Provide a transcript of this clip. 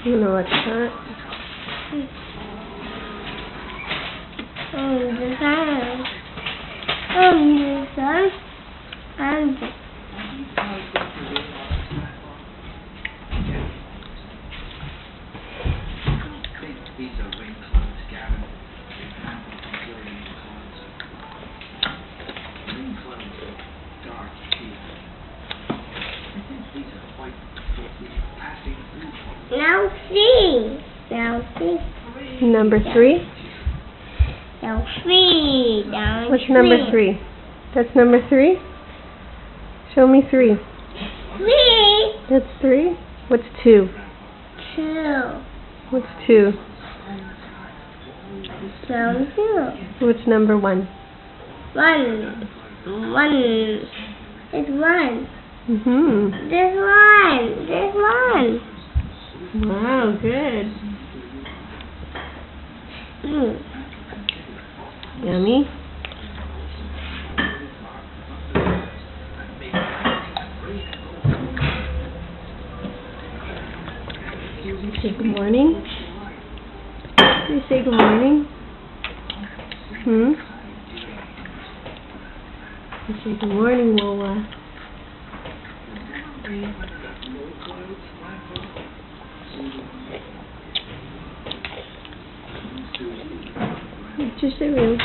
You know what's that? The sun. The sun. And These are rain clouds, Gavin. Rain clouds are dark here. I think these are quite passing through. now see. Now see. Number 3? Now three. Now What's number 3? That's number 3? Show me 3. 3. That's 3? What's 2? 2. What's 2? Now 2. What's number 1? 1. 1. It's 1. Mm-hmm. This 1. This 1. Wow, good. Yummy. Say good morning. Can you say good morning? You say good morning, Lola. Just a room.